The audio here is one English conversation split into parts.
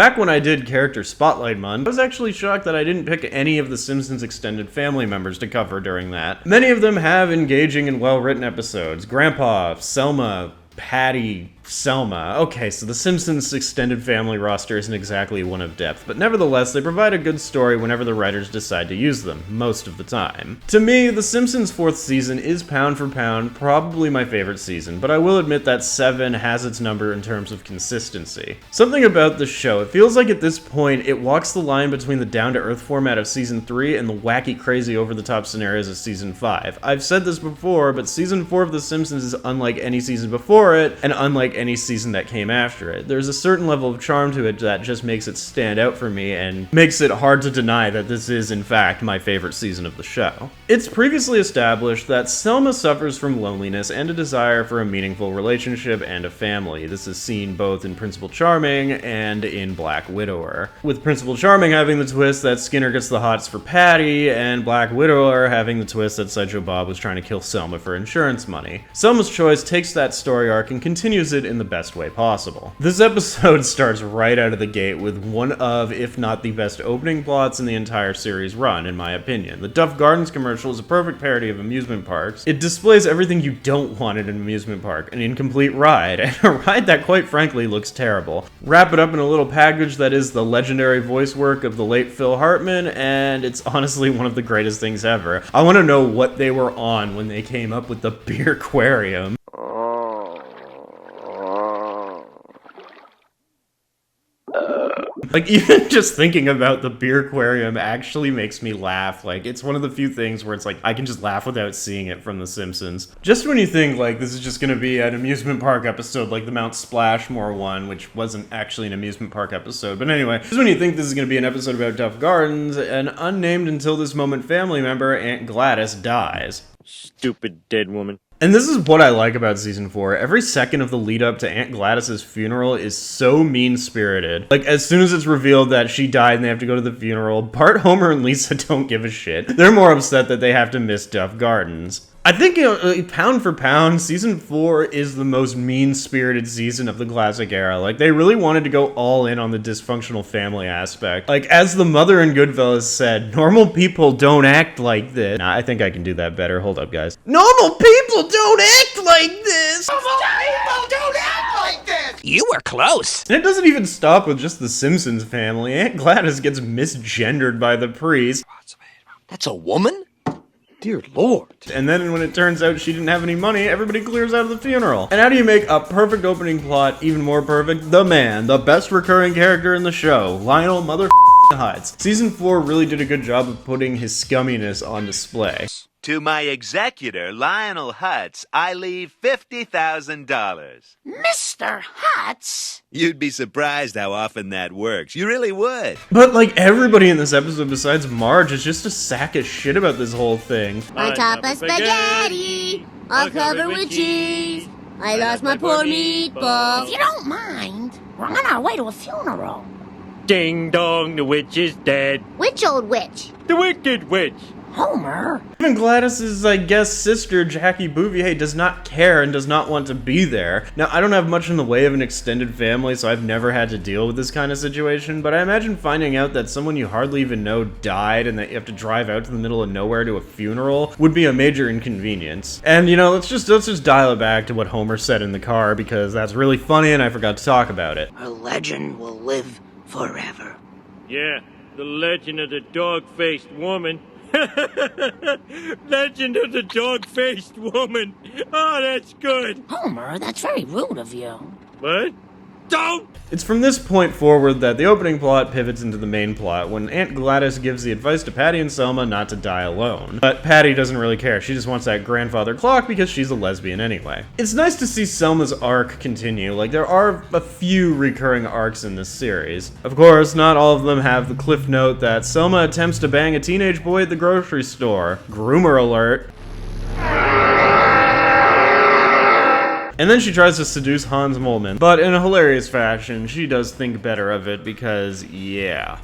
Back when I did Character Spotlight Month, I was actually shocked that I didn't pick any of the Simpsons extended family members to cover during that. Many of them have engaging and well-written episodes. Grandpa, Selma, Patty, Selma. Okay, so the Simpsons extended family roster isn't exactly one of depth, but nevertheless, they provide a good story whenever the writers decide to use them, most of the time. To me, The Simpsons' 4th season is pound for pound probably my favorite season, but I will admit that 7 has its number in terms of consistency. Something about the show, it feels like at this point, it walks the line between the down-to-earth format of season 3 and the wacky, crazy, over-the-top scenarios of season 5. I've said this before, but season 4 of The Simpsons is unlike any season before it, and unlike any season that came after it. There's a certain level of charm to it that just makes it stand out for me and makes it hard to deny that this is in fact my favorite season of the show. It's previously established that Selma suffers from loneliness and a desire for a meaningful relationship and a family. This is seen both in Principal Charming and in Black Widower. With Principal Charming having the twist that Skinner gets the hots for Patty, and Black Widower having the twist that Sideshow Bob was trying to kill Selma for insurance money. Selma's Choice takes that story arc and continues it in the best way possible. This episode starts right out of the gate with one of, if not the best opening plots in the entire series run, in my opinion. The Duff Gardens commercial is a perfect parody of amusement parks. It displays everything you don't want in an amusement park, an incomplete ride, and a ride that quite frankly looks terrible. Wrap it up in a little package that is the legendary voice work of the late Phil Hartman, and it's honestly one of the greatest things ever. I want to know what they were on when they came up with the Beer Aquarium. Like, even just thinking about the Beer Aquarium actually makes me laugh. Like, it's one of the few things where it's like, I can just laugh without seeing it from The Simpsons. Just when you think, like, this is just gonna be an amusement park episode like the Mount Splashmore one, which wasn't actually an amusement park episode. But anyway, just when you think this is gonna be an episode about Duff Gardens, an unnamed until this moment family member, Aunt Gladys, dies. Stupid dead woman. And this is what I like about season 4. Every second of the lead up to Aunt Gladys's funeral is so mean-spirited. Like, as soon as it's revealed that she died and they have to go to the funeral, Bart, Homer, and Lisa don't give a shit. They're more upset that they have to miss Duff Gardens. I think, pound for pound, season 4 is the most mean-spirited season of the classic era. Like, they really wanted to go all in on the dysfunctional family aspect. Like, as the mother in Goodfellas said, normal people don't act like this. Nah, I think I can do that better. Hold up, guys. Normal people don't act like this! Normal people don't act like this! You were close. And it doesn't even stop with just the Simpsons family. Aunt Gladys gets misgendered by the priest. That's a woman? Dear Lord. And then when it turns out she didn't have any money, everybody clears out of the funeral. And how do you make a perfect opening plot even more perfect? The man, the best recurring character in the show, Lionel Hutz. Season 4 really did a good job of putting his scumminess on display. To my executor, Lionel Hutz, I leave $50,000. Mr. Hutz? You'd be surprised how often that works. You really would. But like everybody in this episode besides Marge is just a sack of shit about this whole thing. On top of spaghetti, all covered with cheese. I lost my poor meatballs. If you don't mind, we're on our way to a funeral. Ding dong, the witch is dead. Which old witch? The wicked witch. Homer? Even Gladys's, I guess, sister, Jackie Bouvier, does not care and does not want to be there. Now, I don't have much in the way of an extended family, so I've never had to deal with this kind of situation, but I imagine finding out that someone you hardly even know died and that you have to drive out to the middle of nowhere to a funeral would be a major inconvenience. And, you know, let's just dial it back to what Homer said in the car, because that's really funny and I forgot to talk about it. A legend will live forever. Yeah, the legend of the dog-faced woman. Legend of the dog-faced woman. Oh, that's good. Homer, that's very rude of you. What? Don't! It's from this point forward that the opening plot pivots into the main plot when Aunt Gladys gives the advice to Patty and Selma not to die alone. But Patty doesn't really care, she just wants that grandfather clock because she's a lesbian anyway. It's nice to see Selma's arc continue, like there are a few recurring arcs in this series. Of course, not all of them have the cliff note that Selma attempts to bang a teenage boy at the grocery store. Groomer alert. And then she tries to seduce Hans Moleman, but in a hilarious fashion, she does think better of it because, yeah.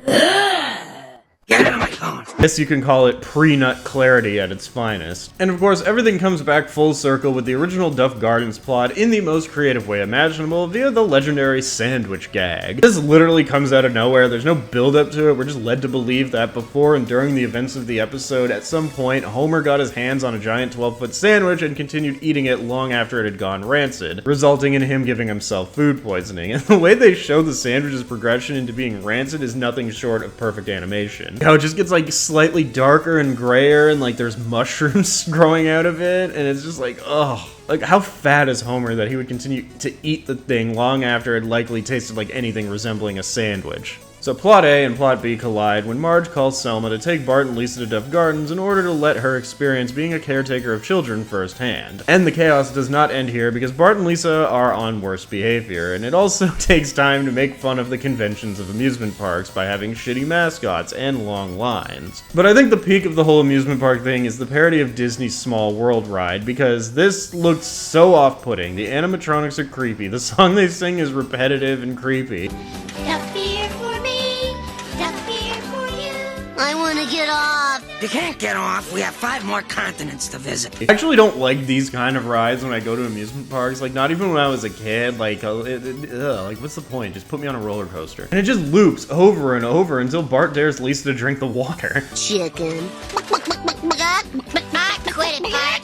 Get out of my God. Guess you can call it pre-nut clarity at its finest. And of course, everything comes back full circle with the original Duff Gardens plot in the most creative way imaginable via the legendary sandwich gag. This literally comes out of nowhere, there's no build up to it, we're just led to believe that before and during the events of the episode, at some point, Homer got his hands on a giant 12-foot sandwich and continued eating it long after it had gone rancid, resulting in him giving himself food poisoning. And the way they show the sandwich's progression into being rancid is nothing short of perfect animation. How it just gets like slightly darker and grayer and like there's mushrooms growing out of it, and it's just like, ugh. Like, how fat is Homer that he would continue to eat the thing long after it likely tasted like anything resembling a sandwich? So Plot A and Plot B collide when Marge calls Selma to take Bart and Lisa to Duff Gardens in order to let her experience being a caretaker of children firsthand. And the chaos does not end here because Bart and Lisa are on worse behavior, and it also takes time to make fun of the conventions of amusement parks by having shitty mascots and long lines. But I think the peak of the whole amusement park thing is the parody of Disney's Small World ride, because this looks so off-putting. The animatronics are creepy, the song they sing is repetitive and creepy. Duck beer for me, duck beer for you. I want to get off. You can't get off. We have 5 more continents to visit. I actually don't like these kind of rides when I go to amusement parks. Like, not even when I was a kid. Like, like, what's the point? Just put me on a roller coaster. And it just loops over and over until Bart dares Lisa to drink the water. Chicken. Quit it, Bart. Quit it.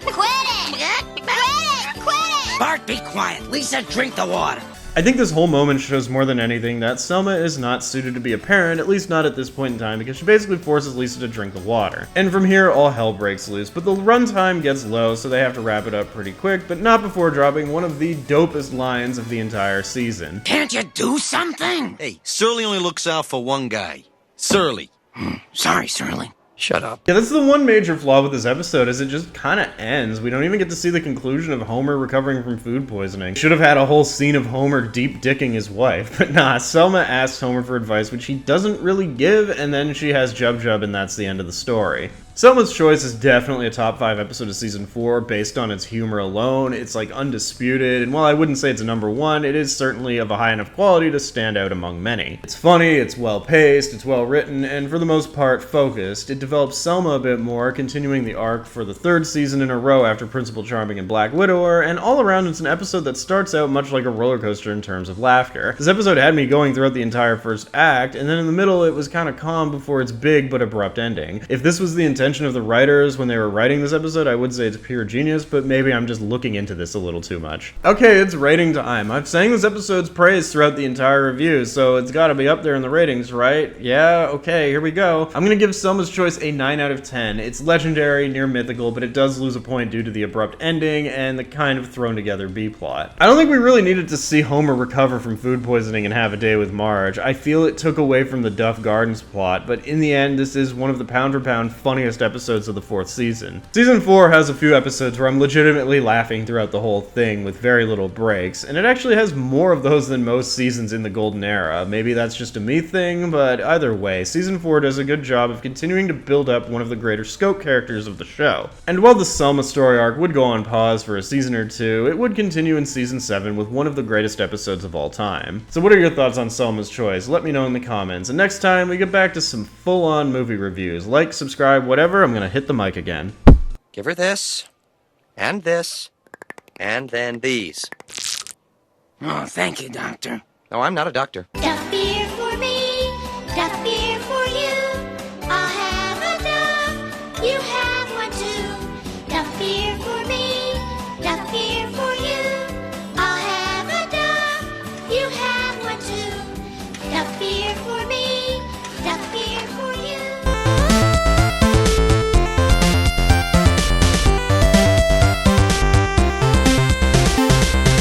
Quit it. Bart, be quiet. Lisa, drink the water. I think this whole moment shows more than anything that Selma is not suited to be a parent, at least not at this point in time, because she basically forces Lisa to drink the water. And from here, all hell breaks loose, but the runtime gets low, so they have to wrap it up pretty quick, but not before dropping one of the dopest lines of the entire season. Can't you do something? Hey, Surly only looks out for one guy. Surly. Sorry, Surly. Shut up. Yeah, that's the one major flaw with this episode, is it just kind of ends. We don't even get to see the conclusion of Homer recovering from food poisoning. Should have had a whole scene of Homer deep dicking his wife, but nah, Selma asks Homer for advice, which he doesn't really give, and then she has Jub Jub, and that's the end of the story. Selma's Choice is definitely a top 5 episode of season 4 based on its humor alone. It's like undisputed, and while I wouldn't say it's a number 1, it is certainly of a high enough quality to stand out among many. It's funny, it's well paced, it's well written, and for the most part focused. It develops Selma a bit more, continuing the arc for the 3rd season in a row after Principal Charming and Black Widower, and all around it's an episode that starts out much like a roller coaster in terms of laughter. This episode had me going throughout the entire first act, and then in the middle it was kind of calm before its big but abrupt ending. If this was the intention of the writers when they were writing this episode, I would say it's pure genius, but maybe I'm just looking into this a little too much. Okay, it's rating time. I've sang this episode's praise throughout the entire review, so it's gotta be up there in the ratings, right? Yeah, okay, here we go. I'm gonna give Selma's Choice a 9 out of 10. It's legendary, near mythical, but it does lose a point due to the abrupt ending and the kind of thrown together B-plot. I don't think we really needed to see Homer recover from food poisoning and have a day with Marge. I feel it took away from the Duff Gardens plot, but in the end, this is one of the pound-for-pound funniest episodes of the 4th season. Season 4 has a few episodes where I'm legitimately laughing throughout the whole thing with very little breaks, and it actually has more of those than most seasons in the golden era. Maybe that's just a me thing, but either way, Season 4 does a good job of continuing to build up one of the greater scope characters of the show. And while the Selma story arc would go on pause for a season or two, it would continue in Season 7 with one of the greatest episodes of all time. So what are your thoughts on Selma's Choice? Let me know in the comments, and next time we get back to some full-on movie reviews. Like, subscribe, whatever, I'm gonna hit the mic again. Give her this, and then these. Oh, thank you, Doctor. No, I'm not a doctor. Duck beer for me, duck beer for you. I'll have a duck, you have one too. Duck beer for